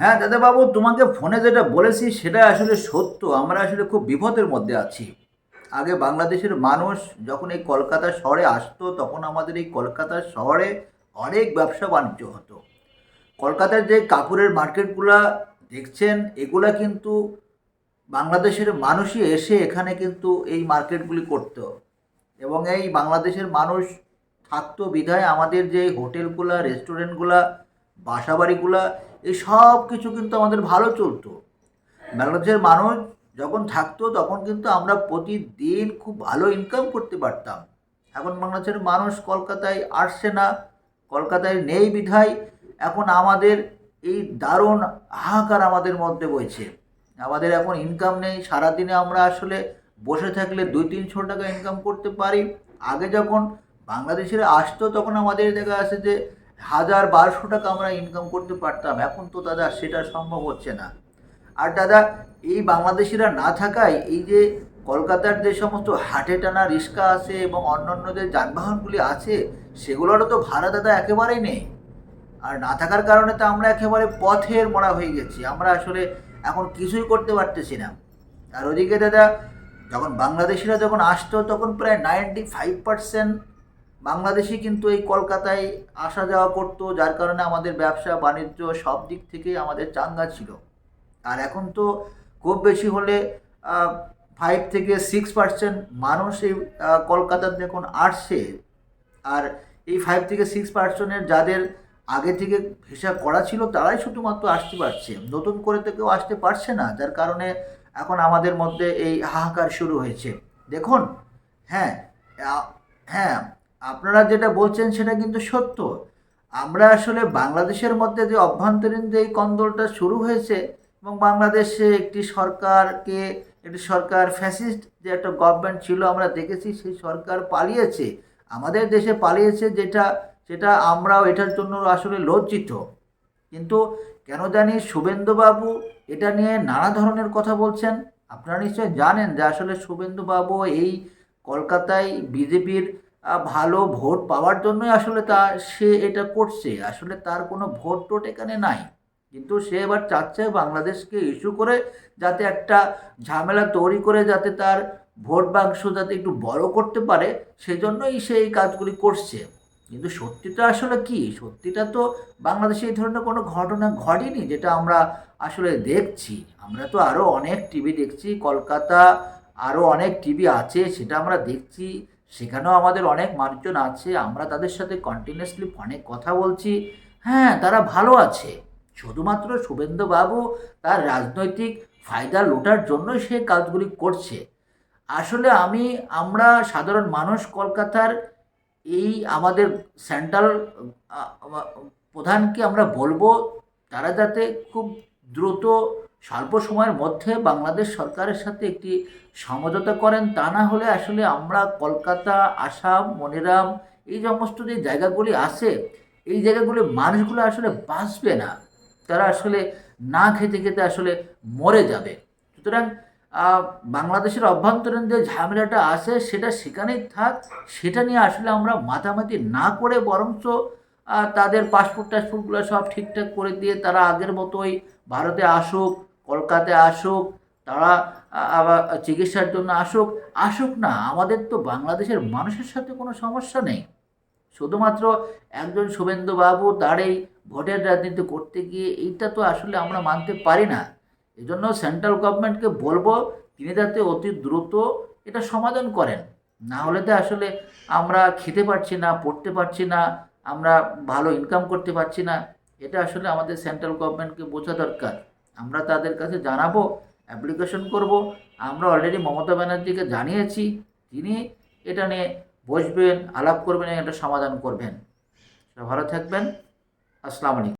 হ্যাঁ দাদাবাবু, তোমাকে ফোনে যেটা বলেছি সেটা আসলে সত্য। আমরা আসলে খুব বিপদের মধ্যে আছি। আগে বাংলাদেশের মানুষ যখন এই কলকাতা শহরে আসতো, তখন আমাদের এই কলকাতা শহরে অনেক ব্যবসা বাণিজ্য হতো। কলকাতার যে কাপড়ের মার্কেটগুলা দেখছেন, এগুলা কিন্তু বাংলাদেশের মানুষই এসে এখানে কিন্তু এই মার্কেটগুলি করতো। এবং এই বাংলাদেশের মানুষ থাকতো বিধায় আমাদের যে হোটেলগুলা, রেস্টুরেন্টগুলা, বাসাবাড়িগুলা, এই সব কিছু কিন্তু আমাদের ভালো চলতো। বাংলাদেশের মানুষ যখন থাকতো তখন কিন্তু আমরা প্রতিদিন খুব ভালো ইনকাম করতে পারতাম। এখন বাংলাদেশের মানুষ কলকাতায় আসছে না, কলকাতায় নেই বিধায় এখন আমাদের এই দারুণ হাহাকার আমাদের মধ্যে বইছে। আমাদের এখন ইনকাম নেই। সারাদিনে আমরা আসলে বসে থাকলে 200-300 টাকা ইনকাম করতে পারি। আগে যখন বাংলাদেশিরা আসতো তখন আমাদের দেখা আছে যে 1000-1200 টাকা আমরা ইনকাম করতে পারতাম। এখন তো দাদা সেটা সম্ভব হচ্ছে না। আর দাদা, এই বাংলাদেশিরা না থাকায় এই যে কলকাতার যে সমস্ত হাটে টানা রিক্সা আছে এবং অন্যান্য যে যানবাহনগুলি আছে, সেগুলোরও তো ভাড়া দাদা একেবারেই নেই। আর না থাকার কারণে তো আমরা একেবারে পথের মরা হয়ে গেছি। আমরা আসলে এখন কিছুই করতে পারতেছি না। আর ওদিকে দাদা, যখন বাংলাদেশিরা যখন আসতো তখন প্রায় 95% বাংলাদেশি কিন্তু এই কলকাতায় আসা যাওয়া করতো, যার কারণে আমাদের ব্যবসা বাণিজ্য সব দিক থেকেই আমাদের চাঙ্গা ছিল। আর এখন তো খুব বেশি হলে 5 থেকে 6% মানুষ এই কলকাতাতে এখন আসছে। আর এই 5 থেকে 6%-এর যাদের আগে থেকে ভিসা করা ছিল তারাই শুধুমাত্র আসতে পারছে, নতুন করে তো কেউ আসতে পারছে না, যার কারণে এখন আমাদের মধ্যে এই হাহাকার শুরু হয়েছে। দেখুন, হ্যাঁ, হ্যাঁ, আপনারা যেটা বলছেন সেটা কিন্তু সত্য। আমরা আসলে বাংলাদেশের মধ্যে যে অভ্যন্তরীণ যে এই কন্দলটা শুরু হয়েছে, এবং বাংলাদেশে একটি সরকার ফ্যাসিস্ট যে একটা গভর্নমেন্ট ছিল আমরা দেখেছি, সেই সরকার পালিয়েছে, আমাদের দেশে পালিয়েছে, সেটা আমরাও এটার জন্য আসলে লজ্জিত। কিন্তু কেন জানি শুভেন্দুবাবু এটা নিয়ে নানা ধরনের কথা বলছেন। আপনারা নিশ্চয় জানেন যে আসলে শুভেন্দুবাবু এই কলকাতায় বিজেপির ভালো ভোট পাওয়ার জন্যই আসলে সে এটা করছে। আসলে তার কোনো ভোট টোট এখানে নাই। কিন্তু সে এবার চাচ্ছে বাংলাদেশকে ইস্যু করে যাতে একটা ঝামেলা তৈরি করে যাতে তার ভোট বাক্স যাতে একটু বড় করতে পারে, সেজন্যই সে এই কাজগুলি করছে। কিন্তু সত্যিটা আসলে কি? সত্যিটা তো বাংলাদেশে এই ধরনের কোনো ঘটনা ঘটেনি যেটা আমরা আসলে দেখছি। আমরা তো আরও অনেক টিভি দেখছি, কলকাতা আরও অনেক টিভি আছে, সেটা আমরা দেখছি। সেখানেও আমাদের অনেক মানুষজন আছে, আমরা তাদের সাথে কন্টিনিউয়াসলি ফোনে কথা বলছি। হ্যাঁ, তারা ভালো আছে। শুধুমাত্র শুভেন্দুবাবু তার রাজনৈতিক ফায়দা লোটার জন্যই সে কাজগুলি করছে। আসলে আমরা সাধারণ মানুষ কলকাতার এই আমাদের সেন্ট্রাল প্রধানকে আমরা বলবো তারা যাতে খুব দ্রুত স্বল্প সময়ের মধ্যে বাংলাদেশ সরকারের সাথে একটি সমঝোতা করেন। তা না হলে আসলে আমরা কলকাতা, আসাম, মনিরাম, এই সমস্ত যে জায়গাগুলি আছে, এই জায়গাগুলির মানুষগুলো আসলে বাঁচবে না। তারা আসলে না খেতে খেতে আসলে মরে যাবে। সুতরাং বাংলাদেশের অভ্যন্তরীণ যে ঝামেলাটা আছে সেটা সেখানেই থাক। সেটা নিয়ে আসলে আমরা মাতামাতি না করে বরঞ্চ তাদের পাসপোর্টগুলো সব ঠিকঠাক করে দিয়ে তারা আগের মতোই ভারতে আসুক, কলকাতায় আসুক, তারা আবার চিকিৎসার জন্য আসুক। আসুক না, আমাদের তো বাংলাদেশের মানুষের সাথে কোনো সমস্যা নেই। শুধুমাত্র একজন শুভেন্দুবাবু তার এই ভোটের রাজনীতি করতে গিয়ে এইটা তো আসলে আমরা মানতে পারি না। এজন্য সেন্ট্রাল গভর্নমেন্টকে বলবো তিনি যাতে অতি দ্রুত এটা সমাধান করেন। না হলে তো আসলে আমরা খেতে পারছি না, পড়তে পারছি না, আমরা ভালো ইনকাম করতে পারছি না। এটা আসলে আমাদের সেন্ট্রাল গভর্নমেন্টকে বোঝা দরকার। আমরা তাদের কাছে জানাবো, অ্যাপ্লিকেশন করব। আমরা অলরেডি মমতা ব্যানার্জিকে জানিয়েছি, তিনি এটা নিয়ে বসবেন, আলাপ করবেন, এটা সমাধান করবেন। ভালো থাকবেন। আসসালামু আলাইকুম।